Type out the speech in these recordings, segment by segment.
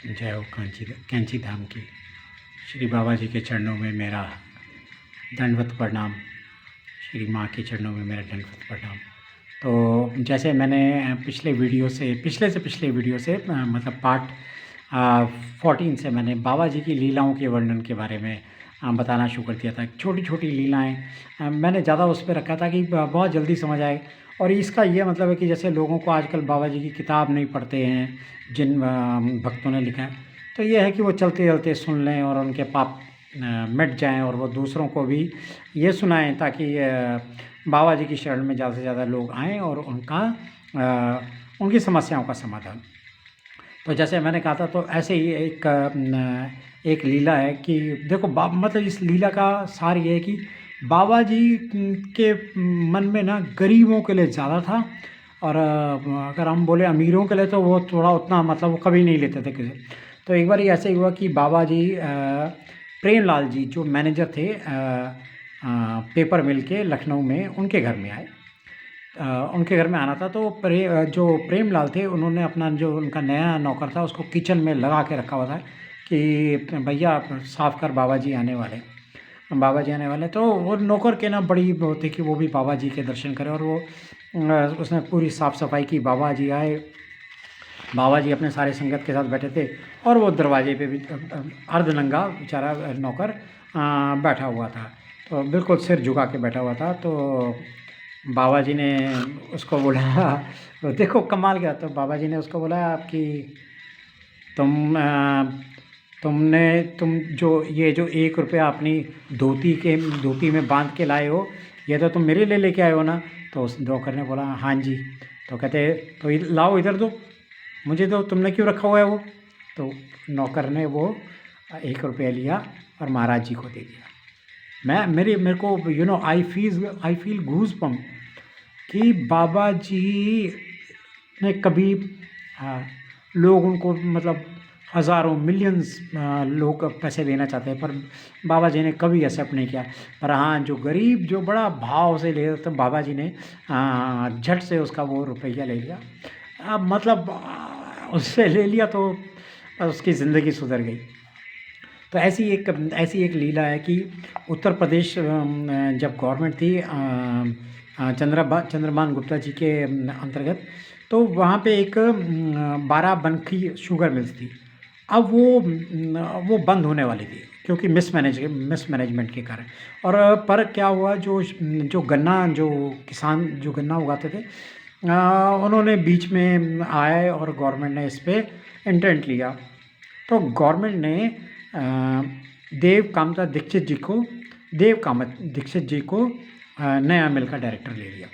जय हो कैंची धाम की। श्री बाबा जी के चरणों में मेरा दंडवत प्रणाम। श्री माँ के चरणों में मेरा दंडवत प्रणाम। तो जैसे मैंने पिछले वीडियो से मतलब पार्ट 14 से मैंने बाबा जी की लीलाओं के वर्णन के बारे में बताना शुरू कर दिया था। छोटी छोटी लीलाएं मैंने ज़्यादा उस पर रखा था कि बहुत जल्दी समझ आए। और इसका ये मतलब है कि जैसे लोगों को आजकल बाबा जी की किताब नहीं पढ़ते हैं, जिन भक्तों ने लिखा है, तो ये है कि वो चलते चलते सुन लें और उनके पाप मिट जाएं और वो दूसरों को भी ये सुनाएं, ताकि बाबा जी की शरण में ज़्यादा से ज़्यादा लोग आएं और उनकी समस्याओं का समाधान। तो जैसे मैंने कहा था, तो ऐसे ही एक लीला है कि देखो मतलब इस लीला का सार ये है कि बाबा जी के मन में ना गरीबों के लिए ज़्यादा था। और अगर हम बोले अमीरों के लिए तो वो थोड़ा उतना मतलब वो कभी नहीं लेते थे किसी। तो एक बार ऐसे ही हुआ कि बाबा जी प्रेमलाल जी जो मैनेजर थे पेपर मिल के लखनऊ में, उनके घर में आए। उनके घर में आना था, तो जो प्रेमलाल थे उन्होंने अपना जो उनका नया नौकर था उसको किचन में लगा के रखा हुआ था कि भैया साफ़ कर, बाबा जी आने वाले। तो वो नौकर के ना बड़ी वो थी कि वो भी बाबा जी के दर्शन करे, और वो उसने पूरी साफ़ सफाई की। बाबा जी आए, बाबा जी अपने सारे संगत के साथ बैठे थे, और वो दरवाजे पे भी अर्धनंगा बेचारा नौकर बैठा हुआ था, तो बिल्कुल सिर झुका के बैठा हुआ था। तो बाबा जी ने उसको बोला तो देखो कमाल क्या। तो बाबा जी ने उसको बोला आपकी तुम जो ये जो 1 रुपया अपनी धोती में बांध के लाए हो, ये तो तुम मेरे लिए लेके आए हो ना। तो उस नौकर ने बोला हाँ जी। तो कहते तो लाओ इधर दो, मुझे दो, तुमने क्यों रखा हुआ है वो। तो नौकर ने वो 1 रुपया लिया और महाराज जी को दे दिया। मेरे को आई फील गूज पम्प कि बाबा जी ने कभी लोग उनको मतलब हज़ारों मिलियंस लोग पैसे देना चाहते हैं, पर बाबा जी ने कभी एक्सेप्ट नहीं किया। पर हाँ, जो गरीब जो बड़ा भाव से ले, तो बाबा जी ने झट से उसका वो रुपया ले लिया। मतलब उससे ले लिया तो उसकी ज़िंदगी सुधर गई। तो ऐसी एक लीला है कि उत्तर प्रदेश जब गवर्नमेंट थी चंद्रभान गुप्ता जी के अंतर्गत, तो वहाँ पे एक बाराबंकी शुगर मिल्स थी। अब वो बंद होने वाली थी क्योंकि मिसमैनेजमेंट के कारण। और पर क्या हुआ, जो किसान जो गन्ना उगाते थे, उन्होंने बीच में आए और गवर्नमेंट ने इस पर इंटेंट लिया। तो गवर्नमेंट ने देव कामत दीक्षित जी को नया मिल का डायरेक्टर ले लिया।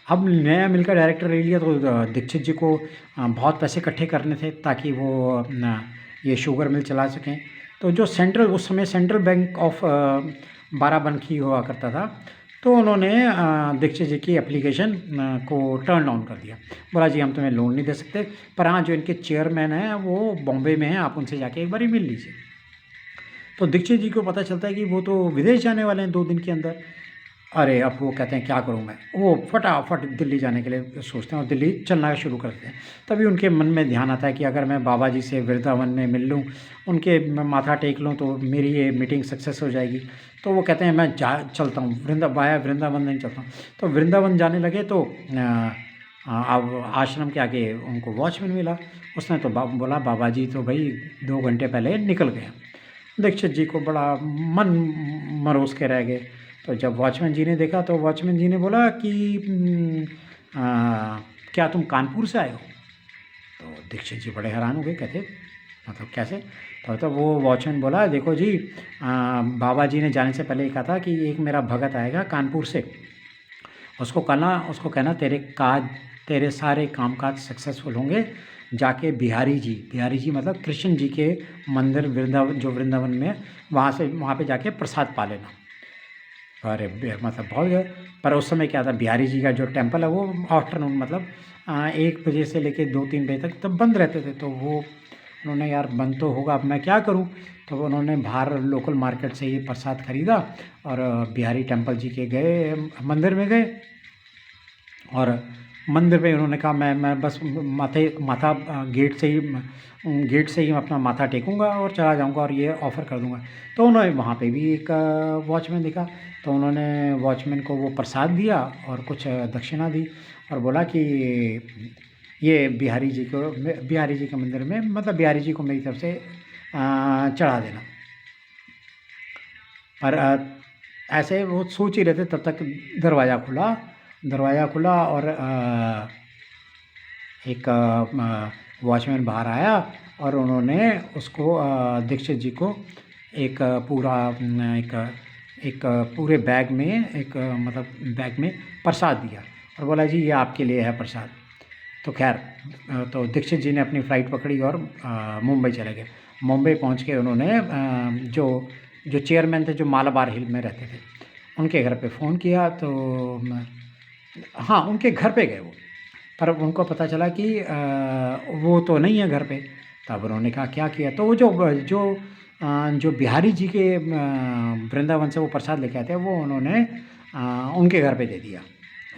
अब नया मिल का डायरेक्टर ले लिया तो दीक्षित जी को बहुत पैसे इकट्ठे करने थे ताकि वो ये शुगर मिल चला सकें। तो जो उस समय सेंट्रल बैंक ऑफ बाराबंकी हुआ करता था, तो उन्होंने दीक्षित जी की एप्लीकेशन को टर्न डाउन कर दिया। बोला जी हम तुम्हें लोन नहीं दे सकते, पर हाँ जो इनके चेयरमैन हैं वो बॉम्बे में हैं, आप उनसे जाके एक बार ही मिल लीजिए। तो दीक्षित जी को पता चलता है कि वो तो विदेश जाने वाले हैं 2 दिन के अंदर। अरे अब वो कहते हैं क्या करूं मैं, वो फटाफट दिल्ली जाने के लिए सोचते हैं और दिल्ली चलना शुरू करते हैं। तभी उनके मन में ध्यान आता है कि अगर मैं बाबा जी से वृंदावन में मिल लूँ, उनके माथा टेक लूँ, तो मेरी ये मीटिंग सक्सेस हो जाएगी। तो वो कहते हैं मैं चलता हूँ वृंदावन नहीं चलता हूँ। तो वृंदावन जाने लगे तो अब आश्रम के आगे उनको वॉचमैन मिला। उसने तो बोला बाबा जी तो भाई 2 घंटे पहले निकल गए। दीक्षित जी को बड़ा मन मरोस के रह गए। तो जब वॉचमैन जी ने देखा तो वॉचमैन जी ने बोला कि क्या तुम कानपुर से आए हो। तो दीक्षित जी बड़े हैरान हो गए, कहते मतलब कैसे। तो वो वॉचमैन बोला देखो जी, बाबा जी ने जाने से पहले ही कहा था कि एक मेरा भगत आएगा कानपुर से, उसको कहना तेरे सारे कामकाज सक्सेसफुल होंगे। जाके बिहारी जी मतलब कृष्ण जी के मंदिर वृंदावन में, वहाँ पे जाके प्रसाद पा लेना। अरे मतलब बहुत गए। पर उस समय क्या था, बिहारी जी का जो टेम्पल है वो आफ्टरनून मतलब 1 बजे से लेके 2-3 बजे तक तब बंद रहते थे। तो वो उन्होंने यार बंद तो होगा, अब मैं क्या करूं। तो उन्होंने बाहर लोकल मार्केट से ये प्रसाद खरीदा और बिहारी टेम्पल जी के गए, मंदिर में गए और मंदिर पे उन्होंने कहा मैं बस माथा गेट से ही अपना माथा टेकूँगा और चला जाऊँगा और ये ऑफ़र कर दूँगा। तो उन्होंने वहाँ पे भी एक वॉचमैन दिखा, तो उन्होंने वॉचमैन को वो प्रसाद दिया और कुछ दक्षिणा दी और बोला कि ये बिहारी जी के मंदिर में, मतलब बिहारी जी को मेरी तरफ से चढ़ा देना। पर ऐसे वो सोच ही रहे थे, तब तक दरवाज़ा खुला और एक वॉचमैन बाहर आया और उन्होंने उसको दीक्षित जी को एक पूरे बैग में प्रसाद दिया और बोला जी ये आपके लिए है प्रसाद। तो खैर तो दीक्षित जी ने अपनी फ़्लाइट पकड़ी और मुंबई चले गए। मुंबई पहुंच के उन्होंने जो चेयरमैन थे, जो मालाबार हिल में रहते थे, उनके घर पे फ़ोन किया। तो हाँ, उनके घर पे गए वो, पर उनको पता चला कि वो तो नहीं है घर पे। तब उन्होंने कहा क्या किया, तो वो जो बिहारी जी के वृंदावन से वो प्रसाद लेके आए थे, वो उन्होंने उनके घर पे दे दिया,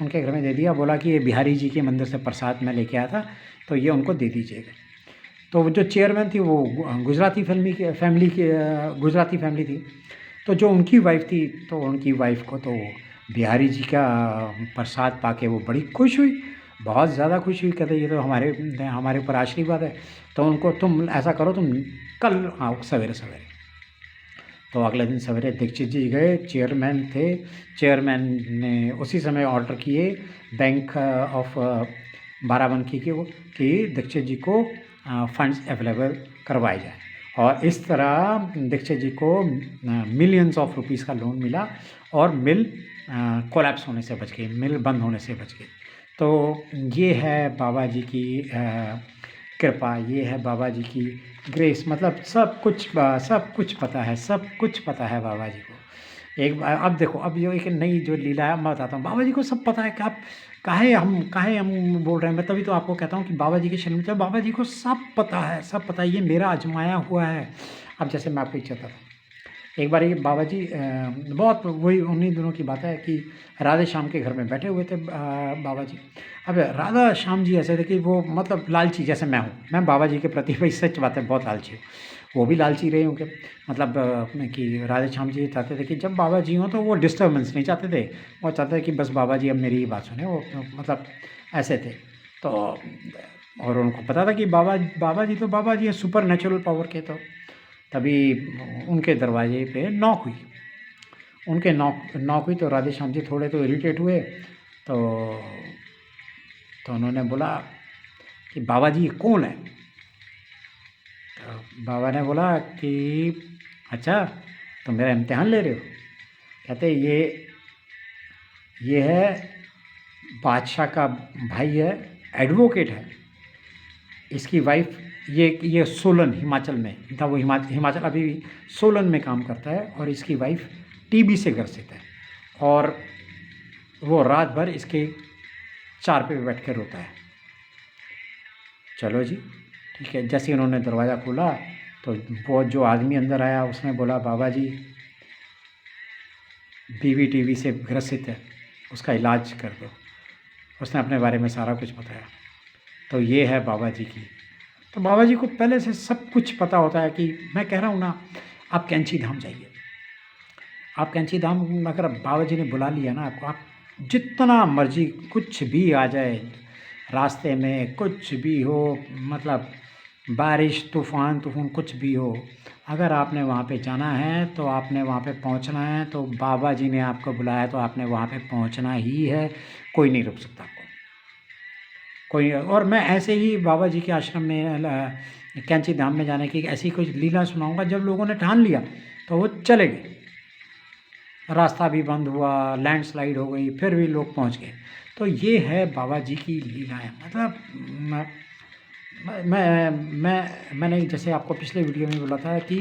उनके घर में दे दिया। बोला कि ये बिहारी जी के मंदिर से प्रसाद मैं लेके आया था, तो ये उनको दे दीजिएगा। तो जो चेयरमैन थी वो गुजराती फैमिली थी। तो जो उनकी वाइफ़ थी, तो उनकी वाइफ़ को तो बिहारी जी का प्रसाद पाके वो बड़ी खुश हुई, बहुत ज़्यादा खुश हुई। कहते ये तो हमारे ऊपर आशीर्वाद है। तो उनको, तुम ऐसा करो, तुम कल आओ सवेरे सवेरे। तो अगले दिन सवेरे दीक्षित जी गए, चेयरमैन थे, चेयरमैन ने उसी समय ऑर्डर किए बैंक ऑफ बाराबंकी कि दीक्षित जी को फंड्स अवेलेबल करवाए जाए। और इस तरह दीक्षित जी को मिलियंस ऑफ रुपीस का लोन मिला और मिल कोलैप्स होने से बच गई, मिल बंद होने से बच गई। तो ये है बाबा जी की कृपा, ये है बाबा जी की ग्रेस। मतलब सब कुछ पता है, सब कुछ पता है बाबा जी को। अब देखो, अब जो एक नई जो लीला है मैं बताता हूँ। बाबा जी को सब पता है कि आप काहे हम बोल रहे हैं। मैं तभी तो आपको कहता हूँ कि बाबा जी के शरण में चलो, बाबा जी को सब पता है, सब पता है। ये मेरा आजमाया हुआ है। अब जैसे मैं आपको एक चलता था, एक बार ये बाबा जी बहुत, वही उन्हीं दिनों की बात है कि राधे श्याम के घर में बैठे हुए थे बाबा जी। अब राधा श्याम जी ऐसे थे कि वो मतलब लालची, जैसे मैं हूँ, मैं बाबा जी के प्रति, भाई सच बात है, बहुत लालची हूँ। वो भी लालची रहे होंगे, मतलब कि राधे श्याम जी चाहते थे कि जब बाबा जी हों तो वो डिस्टर्बेंस नहीं चाहते थे, वो चाहते थे कि बस बाबा जी अब मेरी ही बात सुने, वो मतलब ऐसे थे। तो और उनको पता था कि बाबा जी तो बाबा जी है, सुपर नेचुरल पावर के। तो तभी उनके दरवाजे पे नॉक हुई, तो राधे श्याम जी थोड़े तो इरिटेट हुए। तो उन्होंने बोला कि बाबा जी कौन है। तो बाबा ने बोला कि अच्छा, तो मेरा इम्तिहान ले रहे हो। कहते ये है बादशाह का भाई है, एडवोकेट है। इसकी वाइफ, ये सोलन हिमाचल में था, वो हिमाचल अभी भी सोलन में काम करता है, और इसकी वाइफ टीबी से ग्रसित है, और वो रात भर इसके चारपे पे बैठ कर रोता है। चलो जी ठीक है। जैसे उन्होंने दरवाज़ा खोला तो वो जो आदमी अंदर आया, उसने बोला बाबा जी बीवी टीबी से ग्रसित है, उसका इलाज कर दो। उसने अपने बारे में सारा कुछ बताया। तो ये है बाबा जी की। तो बाबा जी को पहले से सब कुछ पता होता है कि मैं कह रहा हूँ ना, आप कैंची धाम जाइए। आप कैंची धाम अगर बाबा जी ने बुला लिया ना आपको, आप जितना मर्जी कुछ भी आ जाए रास्ते में, कुछ भी हो, मतलब बारिश तूफ़ान कुछ भी हो, अगर आपने वहाँ पे जाना है तो आपने वहाँ पे पहुँचना है। तो बाबा जी ने आपको बुलाया तो आपने वहाँ पे पहुँचना ही है, कोई नहीं रोक सकता आपको, कोई। और मैं ऐसे ही बाबा जी के आश्रम में कैंची धाम में जाने की ऐसी कुछ लीला सुनाऊंगा। जब लोगों ने ठान लिया तो वो चले गए, रास्ता भी बंद हुआ, लैंडस्लाइड हो गई, फिर भी लोग पहुंच गए। तो ये है बाबा जी की लीलाएं। मतलब मैंने जैसे आपको पिछले वीडियो में बोला था कि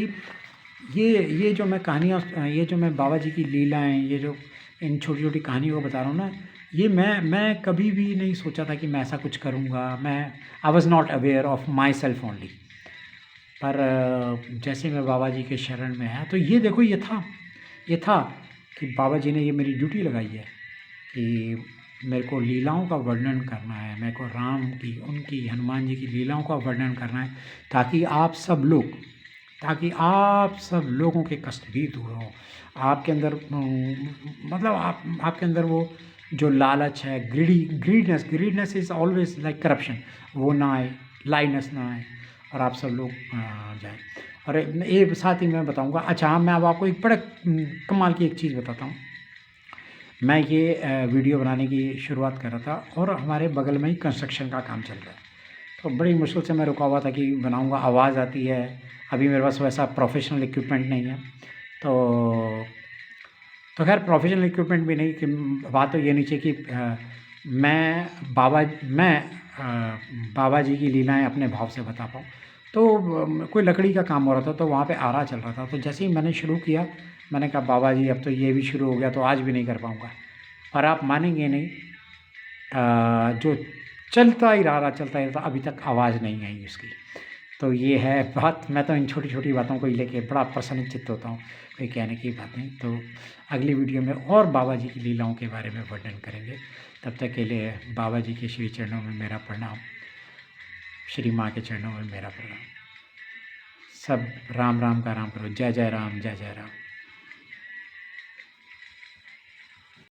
ये जो मैं कहानियाँ, ये जो मैं बाबा जी की लीलाएं, ये जो इन छोटी छोटी कहानियों को बता रहा हूँ ना, ये मैं कभी भी नहीं सोचा था कि मैं ऐसा कुछ करूँगा। I was not aware of my self only. पर जैसे मैं बाबा जी के शरण में आया तो ये देखो, ये था कि बाबा जी ने ये मेरी ड्यूटी लगाई है कि मेरे को लीलाओं का वर्णन करना है, मेरे को राम की, उनकी, हनुमान जी की लीलाओं का वर्णन करना है, ताकि आप सब लोगों के कष्ट भी दूर हों। आपके अंदर मतलब आपके अंदर वो जो लालच है, greediness is always like corruption, वो ना आए, लाइनेस ना आए, और आप सब लोग जाएँ। और ये साथ ही मैं बताऊँगा, अच्छा हाँ, मैं अब आपको एक बड़ा कमाल की एक चीज़ बताता हूँ। मैं ये वीडियो बनाने की शुरुआत कर रहा था और हमारे बगल में ही कंस्ट्रक्शन का काम चल रहा है, तो बड़ी मुश्किल से मैं रुका हुआ था कि बनाऊँगा, आवाज़ आती है। अभी मेरे पास वैसा प्रोफेशनल इक्विपमेंट नहीं है, तो खैर प्रोफेशनल इक्विपमेंट भी नहीं, कि बात तो ये नीचे कि मैं बाबा जी की लीलाएँ अपने भाव से बता पाऊँ। तो कोई लकड़ी का काम हो रहा था, तो वहाँ पे आरा चल रहा था, तो जैसे ही मैंने शुरू किया, मैंने कहा बाबा जी अब तो ये भी शुरू हो गया, तो आज भी नहीं कर पाऊँगा। और आप मानेंगे नहीं, जो चलता ही रहा, अभी तक आवाज़ नहीं आई उसकी। तो ये है बात। मैं तो इन छोटी-छोटी बातों को ही लेके बड़ा प्रसन्नचित्त होता हूँ, कोई कहने की बात नहीं। तो अगली वीडियो में और बाबा जी की लीलाओं के बारे में वर्णन करेंगे। तब तक के लिए बाबा जी के श्री चरणों में मेरा प्रणाम, श्री माँ के चरणों में मेरा प्रणाम। सब राम राम का राम करो। जय जय राम, जय जय राम।